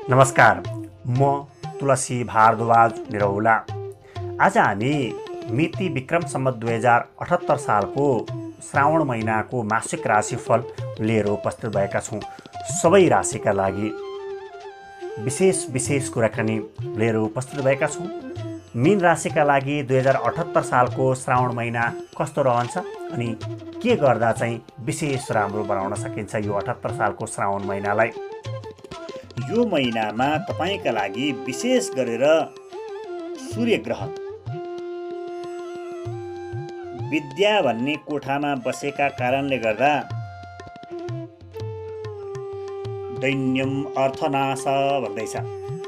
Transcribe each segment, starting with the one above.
नमस्कार, म तुलसी भारद्वाज निरौला। आज हामी मिति विक्रम सम्वत 2078 सालको श्रावण महिनाको मासिक राशिफल लिएर उपस्थित भएका छौँ। सबै राशिका लागि विशेष कुराकानी लिएर उपस्थित भएका छौँ। मीन राशिका लागि 2078 सालको श्रावण महिना कस्तो रहन्छ अनि के गर्दा चाहिँ विशेष राम्रो बनाउन सकिन्छ यो 78 सालको श्रावण महिनालाई। यो महिनामा तपाईका लागि विशेष गरेर सूर्य ग्रह विद्या भन्ने कोठामा बसेका कारणले गर्दा दैन्यम अर्थनाश भन्दैछ।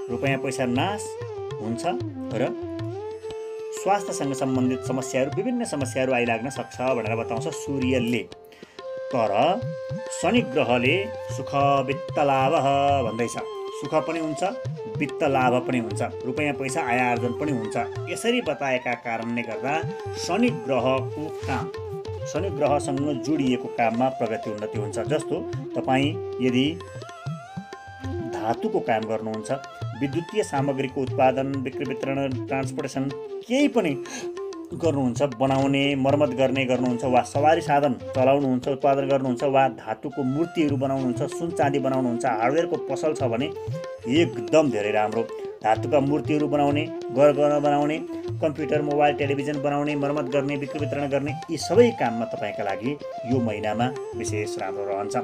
रुपैयाँ पैसा नाश हुन्छ र स्वास्थ्यसँग सम्बन्धित समस्याहरू विभिन्न समस्याहरू आइलाग्न सक्छ भनेर बताउँछ सूर्यले। तर शनि ग्रहले सुख वित्त लाभ भन्दैछ। सुख पनि हुन्छ, वित्त लाभ पनि हुन्छ, रुपैयाँ पैसा आयार्जन पनि हुन्छ। यसरी बताएका कारणले गर्दा शनि ग्रहको काम, शनि ग्रहसँग जोडिएको काममा प्रगति उन्नति हुन्छ। जस्तो तपाईँ यदि धातुको काम गर्नुहुन्छ, विद्युतीय सामग्रीको उत्पादन, बिक्री, वितरण, ट्रान्सपोर्टेसन केही पनि गर्नुहुन्छ, बनाउने, मर्मत गर्ने गर्नुहुन्छ, वा सवारी साधन चलाउनुहुन्छ, उत्पादन गर्नुहुन्छ, वा धातुको मूर्तिहरू बनाउनुहुन्छ, सुन चाँदी बनाउनुहुन्छ, हार्डवेयरको पसल छ भने एकदम धेरै राम्रो। धातुका मूर्तिहरू बनाउने, गहना बनाउने, कम्प्युटर, मोबाइल, टेलिभिजन बनाउने, मर्मत गर्ने, बिक्री वितरण गर्ने, यी सबै काममा तपाईँका लागि यो महिनामा विशेष राम्रो रहन्छ।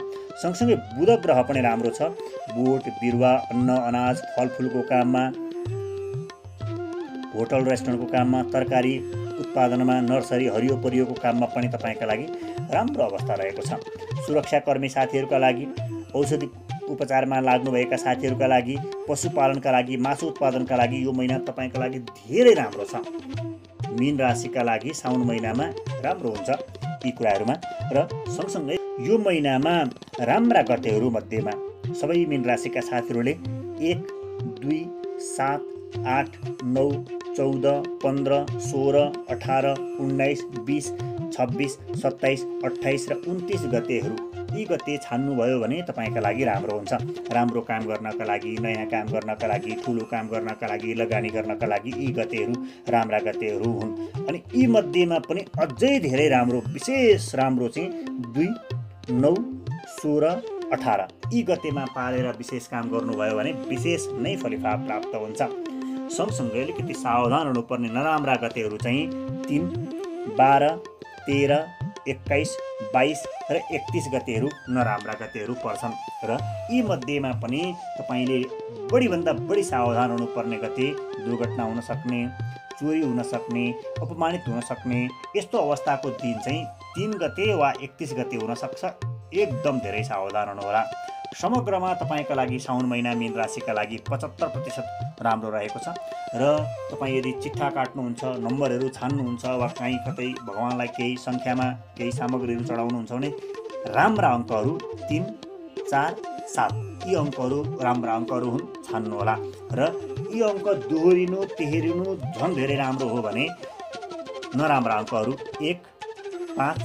सँगसँगै बुध ग्रह पनि राम्रो छ। बोट, बिरुवा, अन्न, अनाज, फलफुलको काममा, होटल रेस्टुरेन्टको काममा, तरकारी उत्पादनमा, नर्सरी, हरियो परियोको काममा पनि तपाईँका लागि राम्रो अवस्था रहेको छ। सुरक्षाकर्मी साथीहरूका लागि, औषधि उपचारमा लाग्नुभएका साथीहरूका लागि, पशुपालनका लागि, मासु उत्पादनका लागि यो महिना तपाईँका लागि धेरै राम्रो छ। मीन राशिका लागि साउन महिनामा राम्रो हुन्छ यी कुराहरूमा। र सँगसँगै यो महिनामा राम्रा गतेहरू मध्येमा सबै मीन राशिका साथीहरूले 1, 2, 7, 8, 9, 14, 15, 16, 18, 19, 20, 26, 27, 28 र 29 गतेहरू, यी गते छान्नुभयो भने तपाईँका लागि राम्रो हुन्छ। राम्रो काम गर्नका लागि, नयाँ काम गर्नका लागि, ठुलो काम गर्नका लागि, लगानी गर्नका लागि यी गतेहरू राम्रा गतेहरू हुन्। अनि यी मध्येमा पनि अझै धेरै राम्रो, विशेष राम्रो चाहिँ 2, 9, 16, 18 यी गतेमा पारेर विशेष काम गर्नुभयो भने विशेष नै फलिफाप प्राप्त हुन्छ। सँगसँगै अलिकति सावधान हुनुपर्ने नराम्रा गतेहरू चाहिँ 3, 12, 13, 21, 22 र 31 गतेहरू नराम्रा गतेहरू पर्छन्। र यी मध्येमा पनि तपाईँले बढीभन्दा बढी सावधान हुनुपर्ने गते दुर्घटना हुन सक्ने, चोरी हुन सक्ने, अपमानित हुन सक्ने यस्तो अवस्थाको दिन चाहिँ 3 गते वा 31 गते हुन सक्छ। एकदम धेरै सावधान हुनुहोला। समग्रमा तपाईँका लागि साउन महिना मीन राशिका लागि 75% राम्रो रहेको छ। र तपाईँ यदि चिट्ठा काट्नुहुन्छ, नम्बरहरू छान्नुहुन्छ, वा कहीँ कतै भगवान्लाई केही सङ्ख्यामा केही सामग्रीहरू चढाउनुहुन्छ भने राम्रा अङ्कहरू 3, 4, 7 यी अङ्कहरू राम्रा अङ्कहरू हुन्, छान्नुहोला। र यी अङ्क दोहोरिनु, तेह्रिनु झन् धेरै राम्रो हो भने नराम्रा अङ्कहरू 1, 5,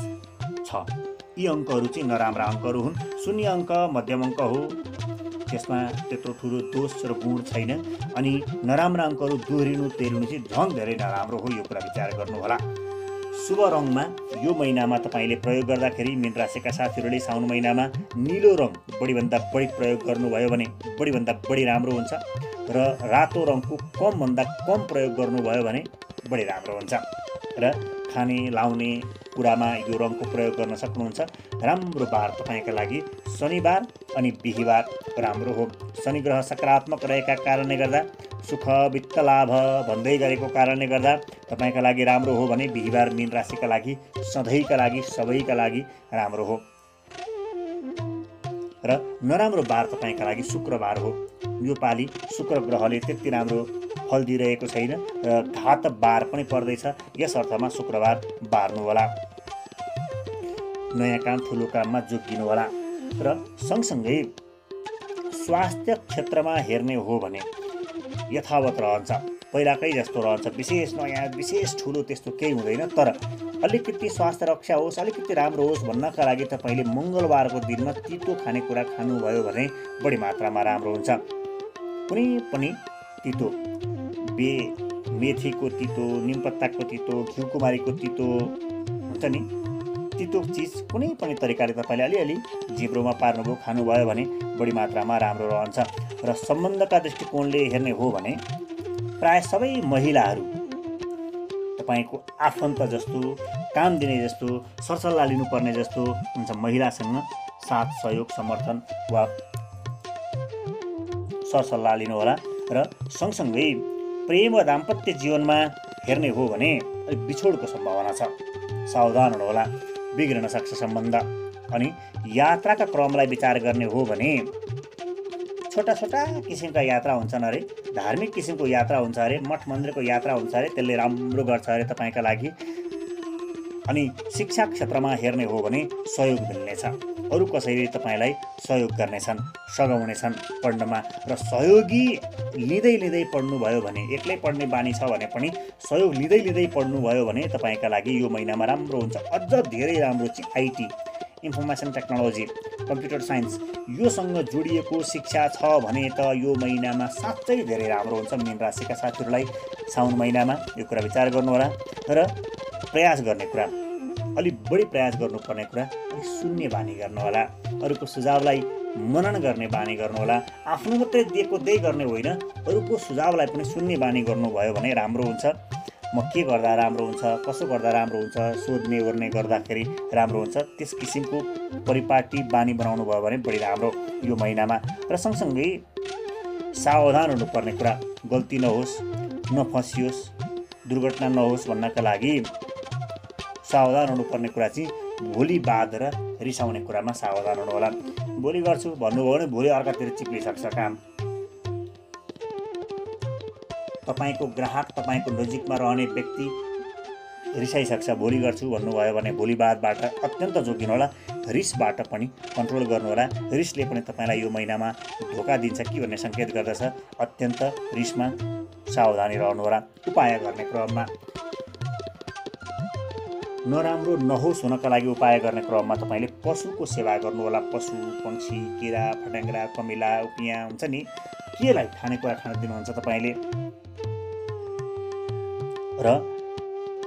6 यी अङ्कहरू चाहिँ नराम्रा अङ्कहरू हुन्। शून्य अङ्क मध्यम अङ्क हो, त्यसमा त्यत्रो ठुलो दोष र गुण छैन। अनि नराम्रा अङ्कहरू दोहोरिनु, तेह्रिनु चाहिँ झन् धेरै नराम्रो हो, यो कुरा विचार गर्नुहोला। शुभ रङमा यो महिनामा तपाईँले प्रयोग गर्दाखेरि मीन राशिका साथीहरूले साउन महिनामा निलो रङ बढीभन्दा बढी प्रयोग गर्नुभयो भने बढीभन्दा बढी राम्रो हुन्छ। र रातो रङको कमभन्दा कम प्रयोग गर्नुभयो भने बढी राम्रो हुन्छ। र खाने लाउने कुरामा यो रङको प्रयोग गर्न सक्नुहुन्छ। राम्रो बार तपाईँका लागि शनिबार अनि बिहीबार राम्रो हो। शनि ग्रह सकारात्मक रहेका कारणले गर्दा, सुख वित्त लाभ भन्दै गरेको कारणले गर्दा तपाईँका लागि राम्रो हो भने बिहीबार मीन राशिका लागि सधैँका लागि, सबैका लागि राम्रो हो। र नराम्रो बार तपाईँका लागि शुक्रबार हो। यो पालि शुक्र ग्रहले त्यति राम्रो फल दिइरहेको छैन र घात बार पनि पर्दैछ। यस अर्थमा शुक्रबार बार्नु होला। नयाँ काम, ठुलो काममा जोगिनु होला। र सँगसँगै स्वास्थ्य क्षेत्रमा हेर्ने हो भने यथावत रहन्छ, पहिलाकै जस्तो रहन्छ। विशेष नयाँ, विशेष ठुलो त्यस्तो केही हुँदैन। तर अलिकति स्वास्थ्य रक्षा होस्, अलिकति राम्रो होस् भन्नका लागि तपाईँले मङ्गलबारको दिनमा तितो खानेकुरा खानुभयो भने बढी मात्रामा राम्रो हुन्छ। कुनै पनि तितो, मेथीको तितो, निमपत्ताको तितो, घिउकुमारीको तितो हुन्छ नि, तितो चिज कुनै पनि तरिकाले तपाईँले अलिअलि जिब्रोमा पार्नुभयो, खानुभयो भने बढी मात्रामा राम्रो रहन्छ। र सम्बन्धका दृष्टिकोणले हेर्ने हो भने प्राय सबै महिलाहरू तपाईँको आफन्त जस्तो, काम दिने जस्तो, सरसल्लाह लिनुपर्ने जस्तो हुन्छ। महिलासँग साथ सहयोग समर्थन वा सरसल्लाह लिनुहोला। र सँगसँगै प्रेम वा दाम्पत्य जीवनमा हेर्ने हो भने बिछोडको सम्भावना छ, सावधान हुनुहोला, बिग्रन सक्छ सम्बन्ध। अनि यात्राका क्रमलाई विचार गर्ने हो भने छोटा छोटा किसिमका यात्रा हुन्छन् अरे, धार्मिक किसिमको यात्रा हुन्छ अरे, मठ मन्दिरको यात्रा हुन्छ अरे, त्यसले राम्रो गर्छ अरे तपाईँका लागि। अनि शिक्षा क्षेत्रमा हेर्ने हो भने सहयोग मिल्नेछ, अरू कसैले तपाईँलाई सहयोग गर्नेछन्, सघाउनेछन् पढ्नमा। र सहयोगी लिँदै लिँदै पढ्नुभयो भने, एक्लै पढ्ने बानी छ भने पनि सहयोग लिँदै लिँदै पढ्नुभयो भने तपाईँका लागि यो महिनामा राम्रो हुन्छ। अझ धेरै राम्रो चाहिँ IT, information technology, computer science योसँग जोडिएको शिक्षा छ भने त यो महिनामा साँच्चै धेरै राम्रो हुन्छ। मीन राशिका साथीहरूलाई साउन महिनामा यो कुरा विचार गर्नुहोला। र प्रयास गर्ने कुरा, अलिक बढी प्रयास गर्नुपर्ने कुरा, अलिक सुन्ने बानी गर्नुहोला, अरूको सुझावलाई मनन गर्ने बानी गर्नुहोला। आफ्नो मात्रै दिएको त्यही गर्ने होइन, अरूको सुझावलाई पनि सुन्ने बानी गर्नुभयो भने राम्रो हुन्छ। म के गर्दा राम्रो हुन्छ, कसो गर्दा राम्रो हुन्छ, सोध्ने ओर्ने गर्दाखेरि राम्रो हुन्छ, त्यस किसिमको परिपाटी बानी बनाउनु भयो भने बढी राम्रो यो महिनामा। र सँगसँगै सावधान हुनुपर्ने कुरा, गल्ती नहोस्, नफसियोस्, दुर्घटना नहोस् भन्नका लागि सावधान हुनुपर्ने कुरा चाहिँ भोलि बाध र रिसाउने कुरामा सावधान हुनुहोला। भोलि गर्छु भन्नुभयो भने भोलि अर्कातिर चिप्लिसक्छ काम। तपाईँको ग्राहक, तपाईँको नजिकमा रहने व्यक्ति रिसाइसक्छ। भोलि गर्छु भन्नुभयो भने भोलि बादबाट अत्यन्त जोगिनुहोला। रिसबाट पनि कन्ट्रोल गर्नुहोला। रिसले पनि तपाईँलाई यो महिनामा धोका दिन्छ कि भन्ने सङ्केत गर्दछ। अत्यन्त रिसमा सावधानी रहनुहोला। उपाय गर्ने क्रममा नराम्रो नहोस् हुनका लागि उपाय गर्ने क्रममा तपाईँले पशुको सेवा गर्नुहोला। पशु, पक्षी, किरा, फट्याङ्ग्रा, कमिला, उपियाँ हुन्छ नि, केलाई खानेकुरा खान दिनुहुन्छ तपाईँले। र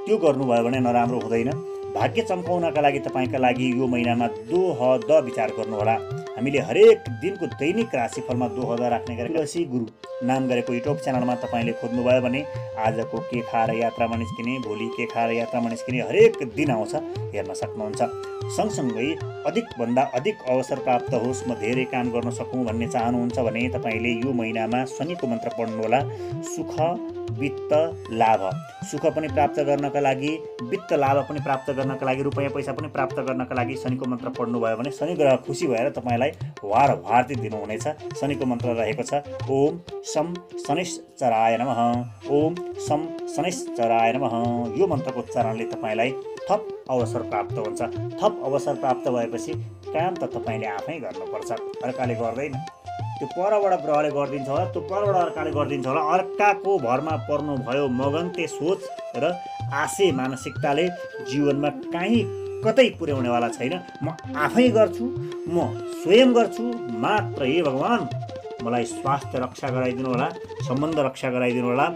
त्यो गर्नुभयो भने नराम्रो हुँदैन। भाग्य चम्काउनका लागि तपाईँका लागि यो महिनामा दोहद विचार गर्नुहोला। हामीले हरेक दिनको दैनिक राशिफलमा दोहद राख्ने गरेको तुलसी गुरु नाम गरेको युट्युब च्यानलमा तपाईँले खोज्नुभयो भने आजको के खाएर यात्रामा निस्किने, भोलि के खाएर यात्रामा निस्किने हरेक दिन आउँछ, हेर्न सक्नुहुन्छ। सँगसँगै अधिकभन्दा अधिक अवसर प्राप्त होस्, म धेरै काम गर्न सकौँ भन्ने चाहनुहुन्छ भने तपाईँले यो महिनामा शनिको मन्त्र पढ्नुहोला। सुख, वित्त, लाभ, सुख पनि प्राप्त गर्नका लागि, वित्त लाभ पनि प्राप्त गर्नका लागि, रुपैयाँ पैसा पनि प्राप्त गर्नका लागि शनिको मन्त्र पढ्नुभयो भने शनि ग्रह खुसी भएर तपाईँलाई वार वार्ती दिनुहुनेछ। शनिको मन्त्र रहेको छ ओम शम शनिश्चराय नमः, ओम शम शनिश्चराय नमः। यो मन्त्रको उच्चारणले तपाईँलाई थप अवसर प्राप्त हुन्छ। थप अवसर प्राप्त भएपछि काम त तपाईँले आफै गर्नुपर्छ, अर्काले गर्दैन। त्यो परबाट ग्रहले गरिदिन्छ होला, त्यो परबाट अर्काले गरिदिन्छ होला। अर्काको भरमा पर्नुभयो मगन्ते सोच र आशे मानसिकताले जीवनमा कहीँ कतै पुर्याउनेवाला छैन। म आफै गर्छु, म स्वयं गर्छु मात्र। हे भगवान्, मलाई स्वास्थ्य रक्षा गराइदिनु होला, सम्बन्ध रक्षा गराइदिनु होला।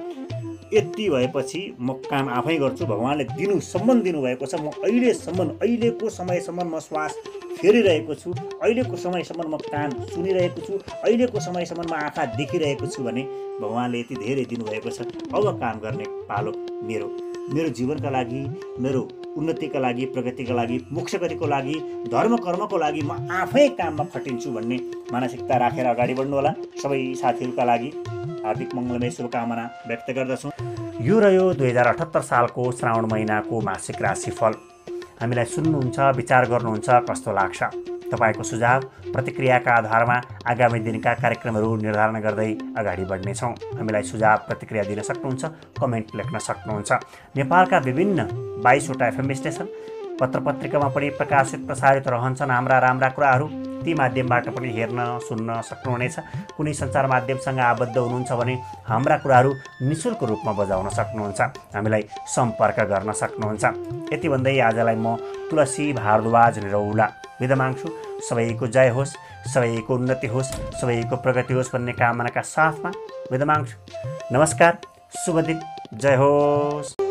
यति भएपछि म काम आफै गर्छु। भगवान्ले सम्म दिनुभएको छ। म अहिलेको समयसम्म म श्वास फेरिरहेको छु, अहिलेको समयसम्म म कान सुनिरहेको छु, अहिलेको समयसम्म म आँखा देखिरहेको छु भने भगवान्ले यति धेरै दिनुभएको छ। अब काम गर्ने पालो मेरो जीवनका लागि, मेरो उन्नतिका लागि, प्रगतिका लागि, मोक्षगतिको लागि, धर्म कर्मको लागि म आफै काममा खटिन्छु भन्ने मानसिकता राखेर अगाडि बढ्नुहोला। सबै साथीहरूका लागि हार्दिक मङ्गलमय शुभकामना व्यक्त गर्दछु। यो रह्यो 2078 सालको श्रावण महिनाको मासिक राशिफल। हामीलाई सुन्नुहुन्छ, विचार गर्नुहुन्छ, कस्तो लाग्छ? तपाईँको सुझाव प्रतिक्रियाका आधारमा आगामी दिनका कार्यक्रमहरू निर्धारण गर्दै अगाडि बढ्नेछौँ। हामीलाई सुझाव प्रतिक्रिया दिन सक्नुहुन्छ, कमेन्ट लेख्न सक्नुहुन्छ। नेपालका विभिन्न 22 वटा FM स्टेसन, पत्रपत्रिकामा पनि प्रकाशित प्रसारित रहन्छन् हाम्रा राम्रा कुराहरू। ती माध्यमबाट पनि हेर्न सुन्न सक्नुहुनेछ। कुनै सञ्चार माध्यमसँग आबद्ध हुनुहुन्छ भने हाम्रा कुराहरू निःशुल्क रूपमा बजाउन सक्नुहुन्छ, हामीलाई सम्पर्क गर्न सक्नुहुन्छ। यति भन्दै आजलाई म तुलसी भारद्वाज निरौला बिदा माग्छु। सबैको जय होस्, सबैको उन्नति होस्, सबैको प्रगति होस् भन्ने कामनाका साथमा बिदा माग्छु। नमस्कार, शुभ दिन, जय होस्।